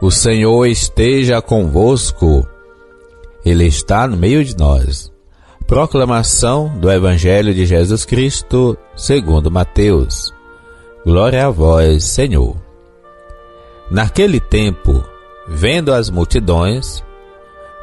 O Senhor esteja convosco. Ele está no meio de nós. Proclamação do Evangelho de Jesus Cristo, segundo Mateus. Glória a vós, Senhor. Naquele tempo, vendo as multidões,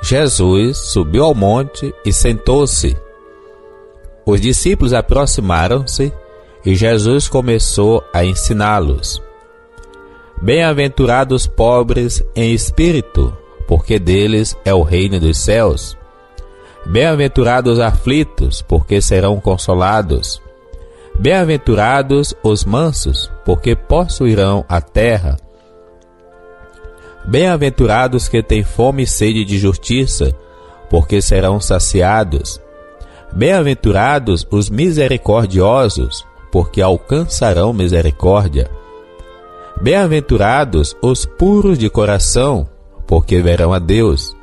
Jesus subiu ao monte e sentou-se. Os discípulos aproximaram-se e Jesus começou a ensiná-los. Bem-aventurados pobres em espírito, porque deles é o reino dos céus. Bem-aventurados aflitos, porque serão consolados. Bem-aventurados os mansos, porque possuirão a terra. Bem-aventurados que têm fome e sede de justiça, porque serão saciados. Bem-aventurados os misericordiosos, porque alcançarão misericórdia. Bem-aventurados os puros de coração, porque verão a Deus.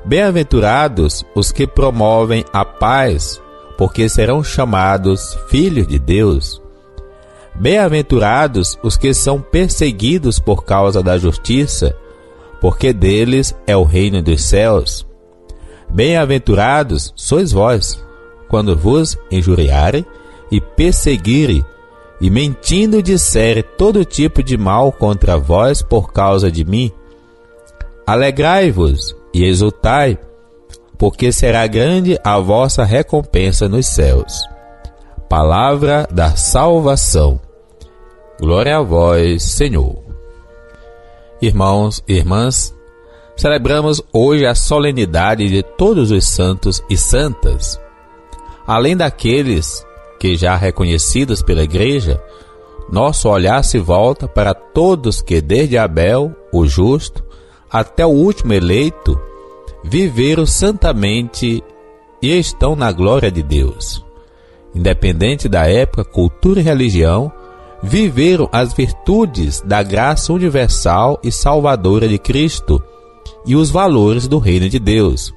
Bem-aventurados os que promovem a paz, porque serão chamados filhos de Deus. Bem-aventurados os que são perseguidos por causa da justiça, porque deles é o reino dos céus. Bem-aventurados sois vós, quando vos injuriarem e perseguirem, e mentindo disserem todo tipo de mal contra vós por causa de mim. Alegrai-vos e exultai, porque será grande a vossa recompensa nos céus. Palavra da salvação. Glória a vós, Senhor. Irmãos e irmãs, celebramos hoje a solenidade de todos os santos e santas. Além daqueles que já reconhecidos pela Igreja, nosso olhar se volta para todos que desde Abel, o justo, até o último eleito, viveram santamente e estão na glória de Deus. Independente da época, cultura e religião, viveram as virtudes da graça universal e salvadora de Cristo e os valores do reino de Deus.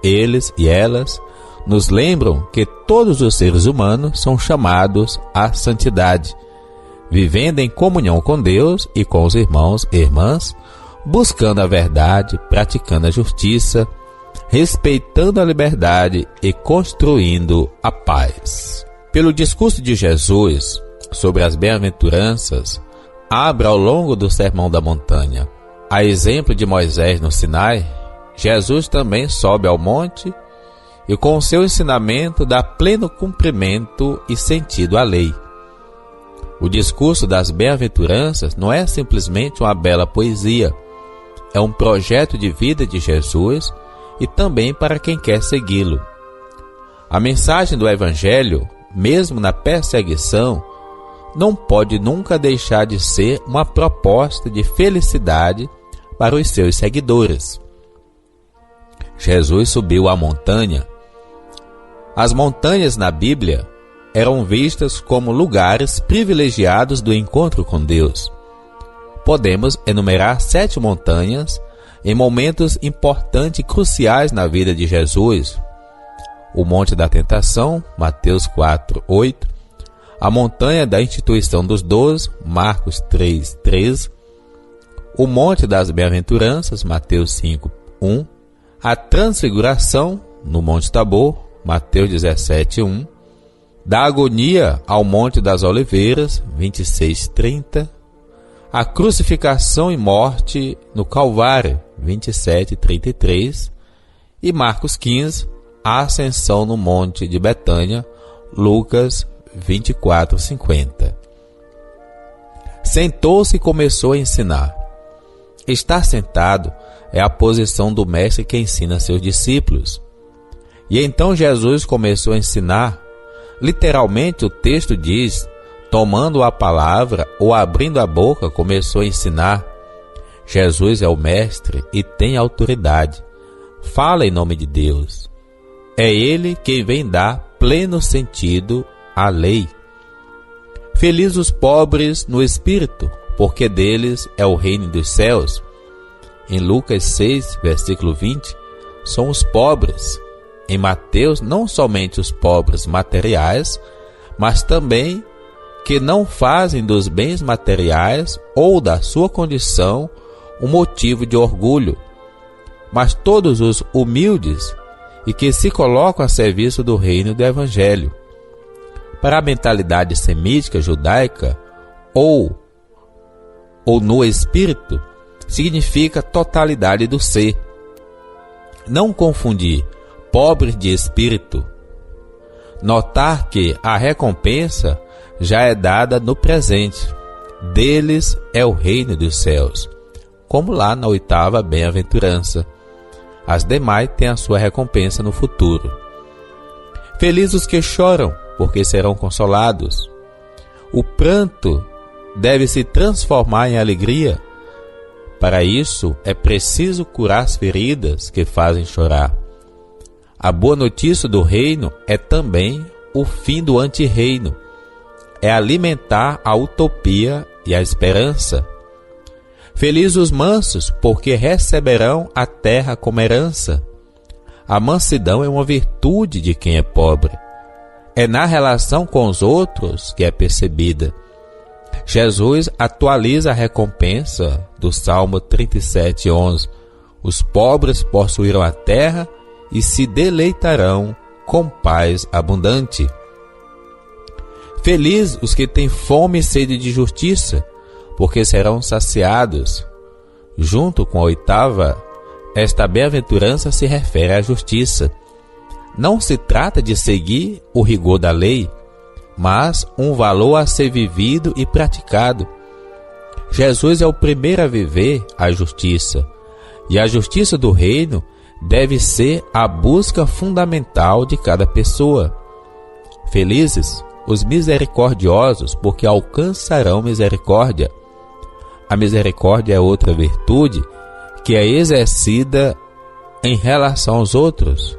Eles e elas nos lembram que todos os seres humanos são chamados à santidade, vivendo em comunhão com Deus e com os irmãos e irmãs, buscando a verdade, praticando a justiça, respeitando a liberdade e construindo a paz. Pelo discurso de Jesus sobre as bem-aventuranças, abre ao longo do Sermão da Montanha. A exemplo de Moisés no Sinai, Jesus também sobe ao monte e com o seu ensinamento dá pleno cumprimento e sentido à lei. O discurso das bem-aventuranças não é simplesmente uma bela poesia, é um projeto de vida de Jesus e também para quem quer segui-lo. A mensagem do Evangelho, mesmo na perseguição, não pode nunca deixar de ser uma proposta de felicidade para os seus seguidores. Jesus subiu à montanha. As montanhas na Bíblia eram vistas como lugares privilegiados do encontro com Deus. Podemos enumerar 7 montanhas em momentos importantes e cruciais na vida de Jesus. O Monte da Tentação, Mateus 4:8. A Montanha da Instituição dos 12, Marcos 3:13. O Monte das Bem-aventuranças, Mateus 5:1. A Transfiguração, no Monte Tabor, Mateus 17:1. Da agonia ao Monte das Oliveiras, 26:30. A crucificação e morte no Calvário, 27:33. E Marcos 15, a ascensão no Monte de Betânia, Lucas 24:50. Sentou-se e começou a ensinar. Estar sentado é a posição do mestre que ensina seus discípulos. E então Jesus começou a ensinar. Literalmente o texto diz, tomando a palavra ou abrindo a boca, começou a ensinar. Jesus é o mestre e tem autoridade. Fala em nome de Deus. É Ele quem vem dar pleno sentido à lei. Felizes os pobres no espírito, porque deles é o reino dos céus. Em Lucas 6, versículo 20, são os pobres. Em Mateus, não somente os pobres materiais, mas também que não fazem dos bens materiais ou da sua condição um motivo de orgulho, mas todos os humildes e que se colocam a serviço do reino do Evangelho. Para a mentalidade semítica judaica, ou no espírito, significa totalidade do ser. Não confundir pobres de espírito. Notar que a recompensa já é dada no presente. Deles é o reino dos céus, como lá na 8ª bem-aventurança. As demais têm a sua recompensa no futuro. Felizes os que choram, porque serão consolados. O pranto deve se transformar em alegria. Para isso, é preciso curar as feridas que fazem chorar. A boa notícia do reino é também o fim do antirreino. É alimentar a utopia e a esperança. Felizes os mansos, porque receberão a terra como herança. A mansidão é uma virtude de quem é pobre. É na relação com os outros que é percebida. Jesus atualiza a recompensa do Salmo 37:11. Os pobres possuirão a terra e se deleitarão com paz abundante. Felizes os que têm fome e sede de justiça, porque serão saciados. Junto com a 8ª, esta bem-aventurança se refere à justiça. Não se trata de seguir o rigor da lei, mas um valor a ser vivido e praticado. Jesus é o primeiro a viver a justiça, e a justiça do reino deve ser a busca fundamental de cada pessoa. Felizes os misericordiosos, porque alcançarão misericórdia. A misericórdia é outra virtude que é exercida em relação aos outros,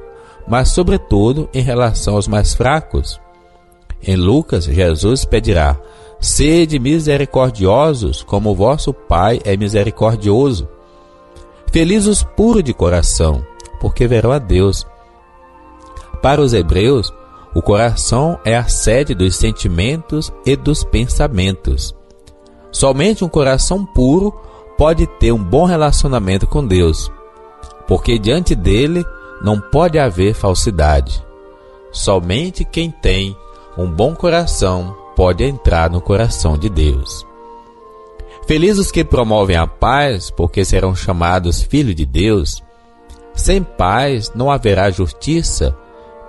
mas sobretudo em relação aos mais fracos. Em Lucas, Jesus pedirá: sede misericordiosos, como o vosso Pai é misericordioso. Felizes os puros de coração, porque verão a Deus. Para os hebreus, o coração é a sede dos sentimentos e dos pensamentos. Somente um coração puro pode ter um bom relacionamento com Deus, porque diante dele não pode haver falsidade. Somente quem tem um bom coração pode entrar no coração de Deus. Felizes os que promovem a paz, porque serão chamados filhos de Deus. Sem paz não haverá justiça.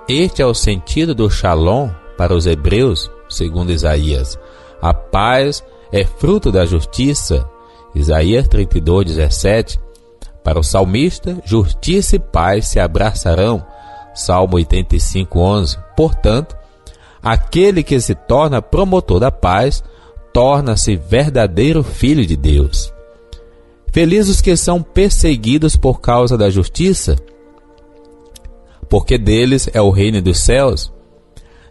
Este é o sentido do Shalom para os hebreus, segundo Isaías. A paz é fruto da justiça. Isaías 32:17. Para o salmista, justiça e paz se abraçarão. Salmo 85:11. Portanto, aquele que se torna promotor da paz torna-se verdadeiro filho de Deus. Felizes os que são perseguidos por causa da justiça, porque deles é o reino dos céus.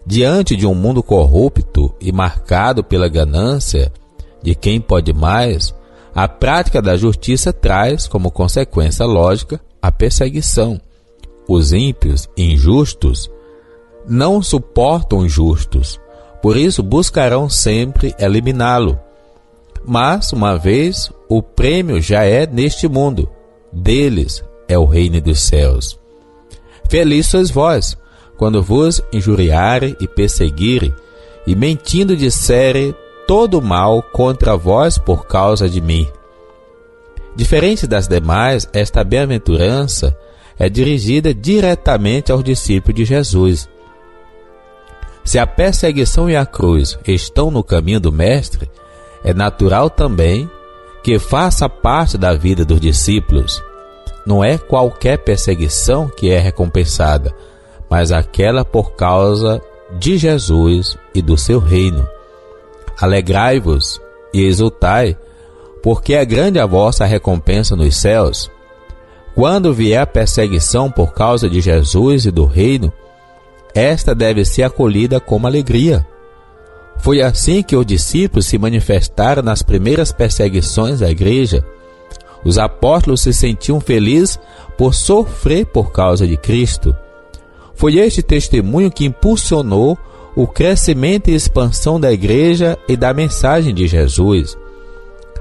Diante de um mundo corrupto e marcado pela ganância de quem pode mais, a prática da justiça traz como consequência lógica a perseguição. Os ímpios e injustos não suportam os justos, por isso buscarão sempre eliminá-lo. Mas, uma vez, o prêmio já é neste mundo. Deles é o reino dos céus. Felizes sois vós, quando vos injuriarem e perseguirem, e mentindo disserem todo mal contra vós por causa de mim. Diferente das demais, esta bem-aventurança é dirigida diretamente aos discípulos de Jesus. Se a perseguição e a cruz estão no caminho do Mestre, é natural também que faça parte da vida dos discípulos. Não é qualquer perseguição que é recompensada, mas aquela por causa de Jesus e do seu reino. Alegrai-vos e exultai, porque é grande a vossa recompensa nos céus. Quando vier a perseguição por causa de Jesus e do reino, esta deve ser acolhida como alegria. Foi assim que os discípulos se manifestaram nas primeiras perseguições da igreja. Os apóstolos se sentiam felizes por sofrer por causa de Cristo. Foi este testemunho que impulsionou o crescimento e expansão da igreja e da mensagem de Jesus.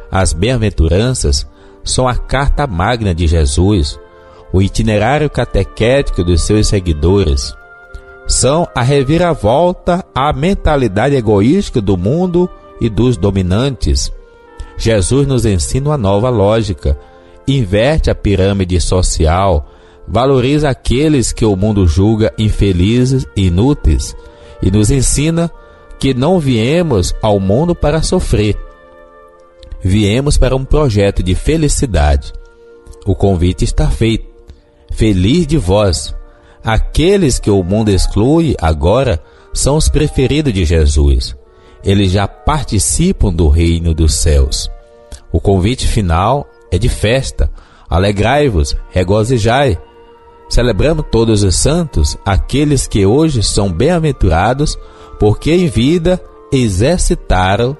As bem-aventuranças são a carta magna de Jesus, o itinerário catequético dos seus seguidores. São a reviravolta à mentalidade egoísta do mundo e dos dominantes. Jesus nos ensina uma nova lógica, inverte a pirâmide social, valoriza aqueles que o mundo julga infelizes e inúteis e nos ensina que não viemos ao mundo para sofrer. Viemos para um projeto de felicidade. O convite está feito. Feliz de vós. Aqueles que o mundo exclui agora são os preferidos de Jesus. Eles já participam do reino dos céus. O convite final é de festa. Alegrai-vos, regozijai. Celebramos todos os santos, aqueles que hoje são bem-aventurados, porque em vida exercitaram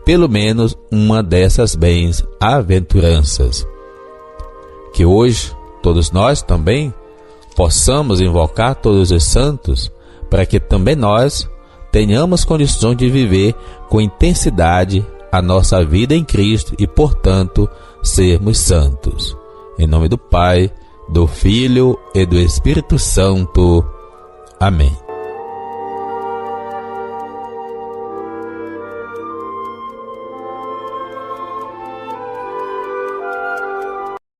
pelo menos uma dessas bem-aventuranças. Que hoje todos nós também possamos invocar todos os santos, para que também nós tenhamos condições de viver com intensidade a nossa vida em Cristo e, portanto, sermos santos. Em nome do Pai, do Filho e do Espírito Santo. Amém.